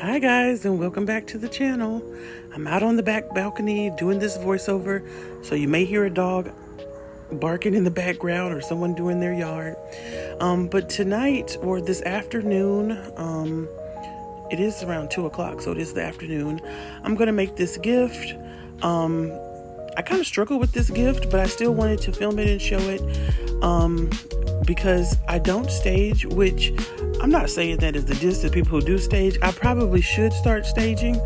Hi guys, and welcome back to the channel. I'm out on the back balcony doing this voiceover, so you may hear a dog barking in the background or someone doing their yard. But tonight or this afternoon, it is around 2 o'clock, so it is the afternoon, I'm gonna make this gift. I kind of struggle with this gift, but I still wanted to film it and show it because I don't stage, which I'm not saying that is the diss to people who do stage. I probably should start staging,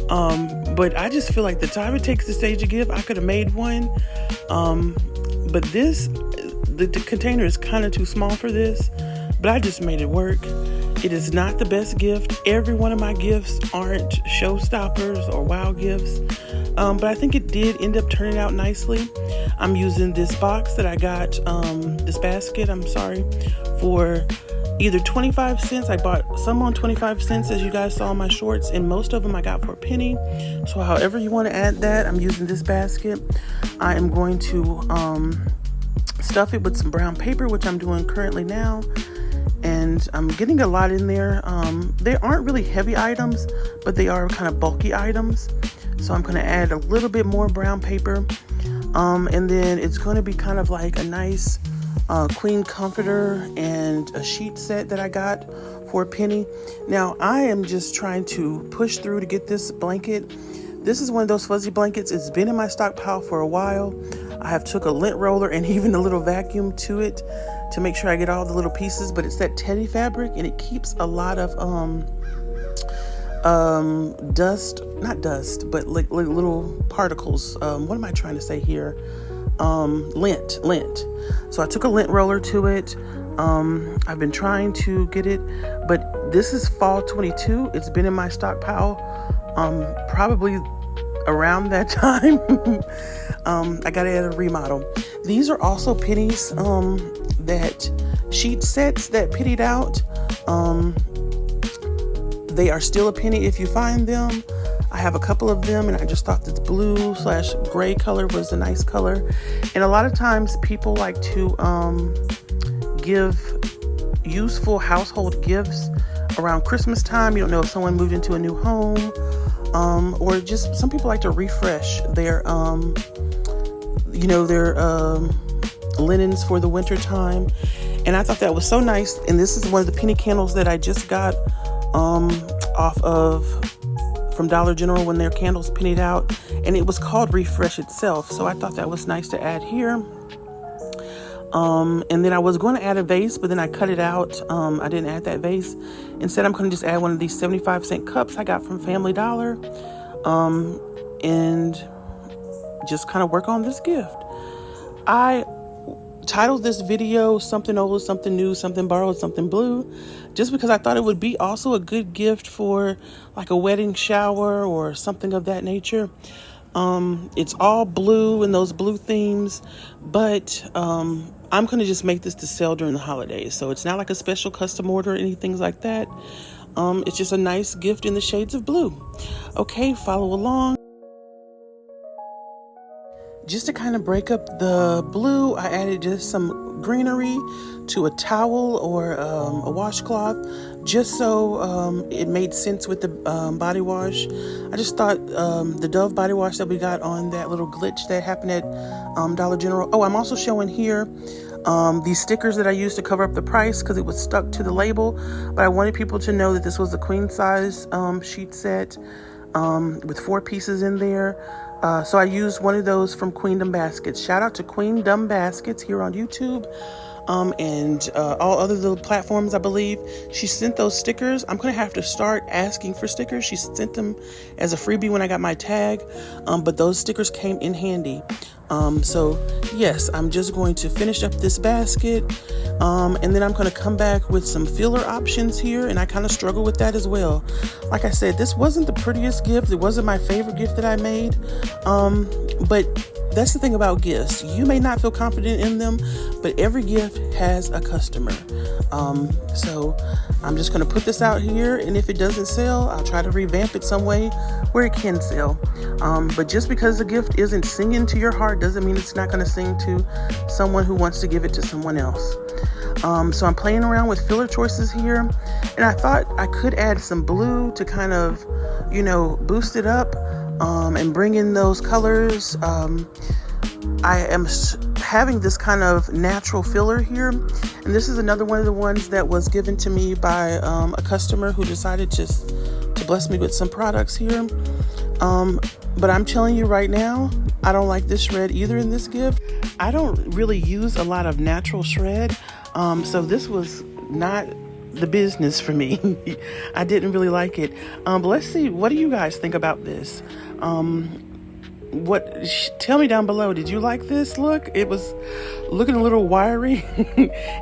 but I just feel like the time it takes to stage a gift, I could have made one. But the container is kind of too small for this, but I just made it work. It is not the best gift. Every one of my gifts aren't showstoppers or wow gifts, but I think it did end up turning out nicely. I'm using this box that I got, this basket, for either 25 cents. I bought some on 25 cents, as you guys saw in my shorts, and most of them I got for a penny. So however you want to add that, I'm using this basket. I am going to stuff it with some brown paper, which I'm doing currently now. And I'm getting a lot in there. They aren't really heavy items, but they are kind of bulky items. So I'm going to add a little bit more brown paper. And then it's going to be kind of like a nice queen comforter and a sheet set that I got for a penny. Now I am just trying to push through to get this blanket. This is one of those fuzzy blankets. It's been in my stockpile for a while. I have took a lint roller and even a little vacuum to it to make sure I get all the little pieces, but it's that teddy fabric and it keeps a lot of not dust, but like little particles. What am I trying to say here? Lint. So I took a lint roller to it. I've been trying to get it, but this is fall 22. It's been in my stockpile probably around that time. I got it at a remodel. These are also pennies, that sheet sets that pennied out. They are still a penny if you find them. I have a couple of them, and I just thought this blue/gray color was a nice color. And a lot of times people like to give useful household gifts around Christmas time. You don't know if someone moved into a new home, or just some people like to refresh their linens for the winter time. And I thought that was so nice. And this is one of the penny candles that I just got from Dollar General when their candles pennied out, and it was called Refresh itself. So I thought that was nice to add here. And then I was going to add a vase, but then I cut it out. I didn't add that vase. Instead, I'm going to just add one of these 75-cent cups I got from Family Dollar, and just kind of work on this gift. I titled this video Something Old, Something New, Something Borrowed, Something Blue, just because I thought it would be also a good gift for like a wedding shower or something of that nature. It's all blue and those blue themes, but I'm going to just make this to sell during the holidays. So it's not like a special custom order or anything like that. It's just a nice gift in the shades of blue. Okay, follow along. Just to kind of break up the blue, I added just some greenery to a towel or a washcloth, just so it made sense with the body wash. I just thought the Dove body wash that we got on that little glitch that happened at Dollar General. Oh, I'm also showing here these stickers that I used to cover up the price because it was stuck to the label, but I wanted people to know that this was a queen size sheet set with 4 pieces in there. So I used one of those from Queendom Baskets. Shout out to Queendom Baskets here on YouTube and all other little platforms, I believe. She sent those stickers. I'm going to have to start asking for stickers. She sent them as a freebie when I got my tag, but those stickers came in handy. So yes, I'm just going to finish up this basket, and then I'm going to come back with some filler options here, and I kind of struggle with that as well. Like I said, this wasn't the prettiest gift. It wasn't my favorite gift that I made, but that's the thing about gifts. You may not feel confident in them, but every gift has a customer. So I'm just going to put this out here, and if it doesn't sell, I'll try to revamp it some way where it can sell. But just because the gift isn't singing to your heart doesn't mean it's not going to sing to someone who wants to give it to someone else. So I'm playing around with filler choices here, and I thought I could add some blue to kind of, you know, boost it up and bring in those colors. I am having this kind of natural filler here, and this is another one of the ones that was given to me by a customer who decided just to bless me with some products here. But I'm telling you right now, I don't like this shred either in this gift. I don't really use a lot of natural shred, so this was not the business for me. I didn't really like it. But let's see, what do you guys think about this? Tell me down below, did you like this look? It was looking a little wiry.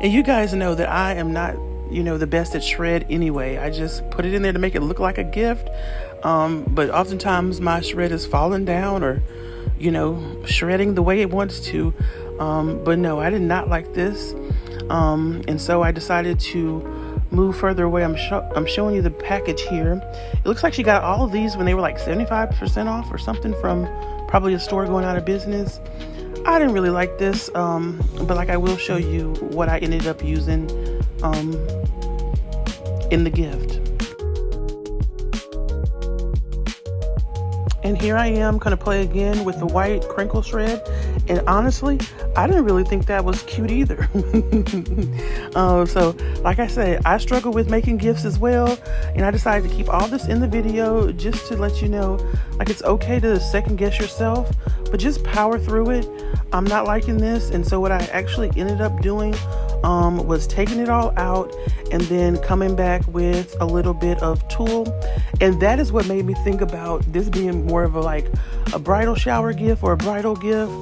And you guys know that I am not, you know, the best at shred anyway. I just put it in there to make it look like a gift. But oftentimes my shred is falling down or, you know, shredding the way it wants to. But no, I did not like this. And so I decided to move further away. I'm showing you the package here. It looks like she got all of these when they were like 75% off or something from probably a store going out of business. I didn't really like this, but like I will show you what I ended up using in the gift. And here I am going to play again with the white crinkle shred. And honestly, I didn't really think that was cute either. So like I said, I struggle with making gifts as well. And I decided to keep all this in the video just to let you know, like, it's okay to second guess yourself, but just power through it. I'm not liking this. And so what I actually ended up doing was taking it all out and then coming back with a little bit of tulle. And that is what made me think about this being more of a bridal shower gift or a bridal gift,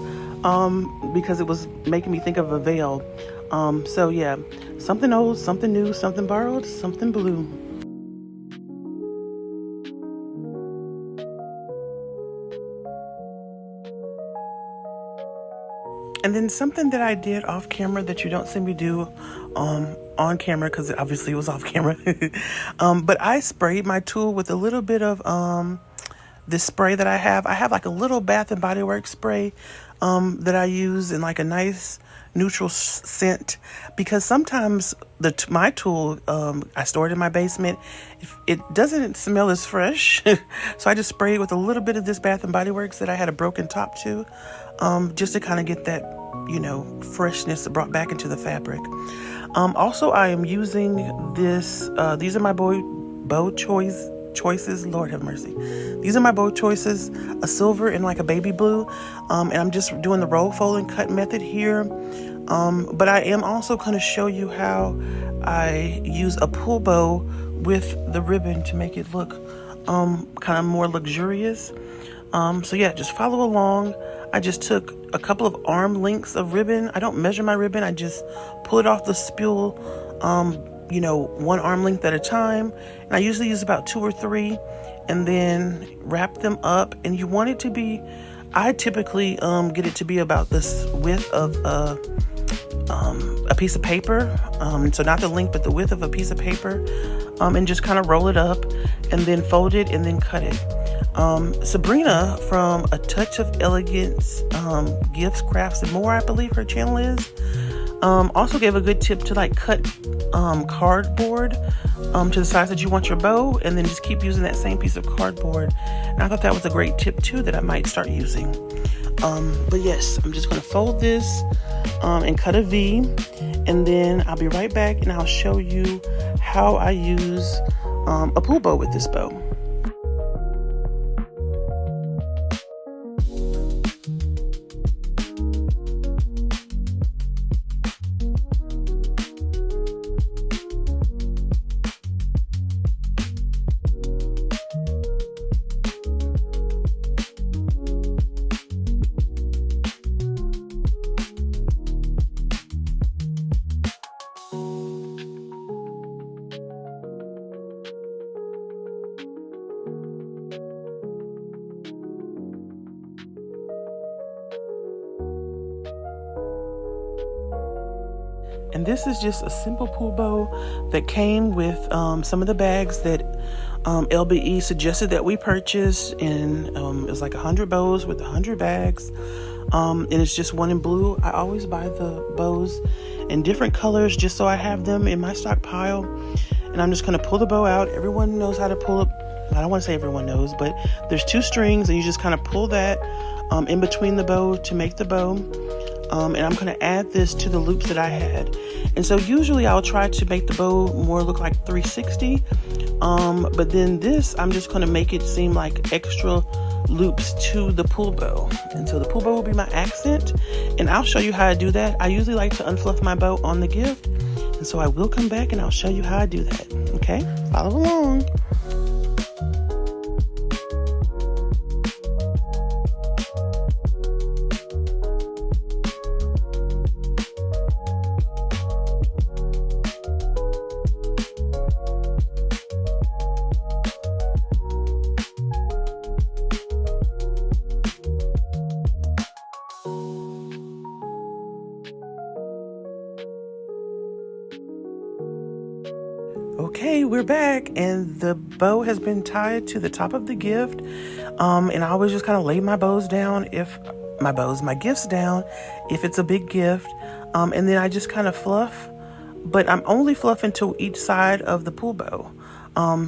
because it was making me think of a veil. So yeah, something old, something new, something borrowed, something blue. And then something that I did off camera that you don't see me do on camera, because obviously it was off camera. But I sprayed my tulle with a little bit of this spray that I have. I have like a little Bath and Body Works spray that I use in like a nice neutral scent, because sometimes my tulle, I store it in my basement. It doesn't smell as fresh. So I just sprayed it with a little bit of this Bath and Body Works that I had a broken top to, just to kind of get that, you know, freshness brought back into the fabric. Also, I am using this, these are my bow choices, Lord have mercy. These are my bow choices, a silver and like a baby blue. And I'm just doing the roll, fold, and cut method here. But I am also going to show you how I use a pull bow with the ribbon to make it look kind of more luxurious. So yeah, just follow along. I just took a couple of arm lengths of ribbon. I don't measure my ribbon. I just pull it off the spool, you know, one arm length at a time. And I usually use about 2 or 3 and then wrap them up. And you want it to be, I typically get it to be about this width of a piece of paper. So not the length, but the width of a piece of paper. And just kind of roll it up and then fold it and then cut it. Sabrina from A Touch of Elegance Gifts, Crafts, and More, I believe her channel is, also gave a good tip to like cut cardboard to the size that you want your bow, and then just keep using that same piece of cardboard. And I thought that was a great tip too that I might start using. But yes, I'm just going to fold this and cut a V, and then I'll be right back and I'll show you how I use a pull bow with this bow. And this is just a simple pull bow that came with some of the bags that LBE suggested that we purchase. And it was like 100 bows with 100 bags. And it's just one in blue. I always buy the bows in different colors just so I have them in my stockpile. And I'm just going to pull the bow out. Everyone knows how to pull up. I don't want to say everyone knows, but there's 2 strings and you just kind of pull that in between the bow to make the bow. And I'm going to add this to the loops that I had. And so usually I'll try to make the bow more look like 360. But then this, I'm just going to make it seem like extra loops to the pull bow. And so the pull bow will be my accent. And I'll show you how I do that. I usually like to unfluff my bow on the gift. And so I will come back and I'll show you how I do that. Okay, follow along. Okay, we're back and the bow has been tied to the top of the gift. And I always just kind of lay my gifts down if it's a big gift. And then I just kind of fluff, but I'm only fluffing to each side of the pull bow,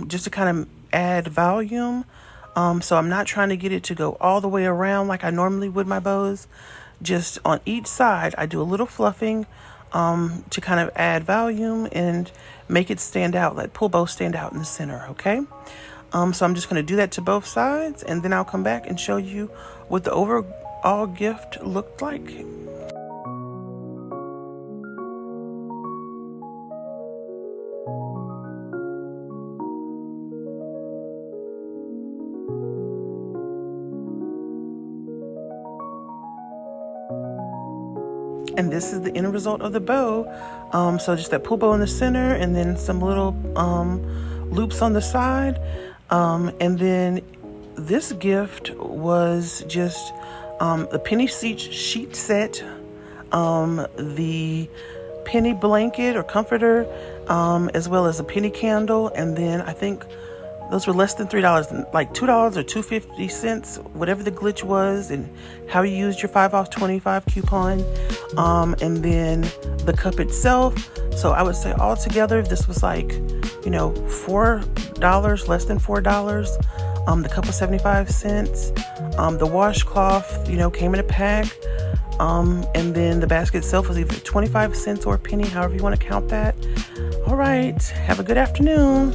just to kind of add volume. So I'm not trying to get it to go all the way around like I normally would my bows. Just on each side, I do a little fluffing to kind of add volume and make it stand out, let pull bow stand out in the center, okay? So I'm just going to do that to both sides, and then I'll come back and show you what the overall gift looked like. And this is the end result of the bow. So just that pull bow in the center and then some little loops on the side. And then this gift was just the penny sheet set, the penny blanket or comforter, as well as a penny candle. And then I think those were less than $3, like $2 or $2.50, whatever the glitch was, and how you used your 5 off 25 coupon. And then the cup itself. So I would say all together, this was like, $4, less than $4. The cup was 75 cents. The washcloth, came in a pack. And then the basket itself was either 25 cents or a penny, however you want to count that. All right. Have a good afternoon.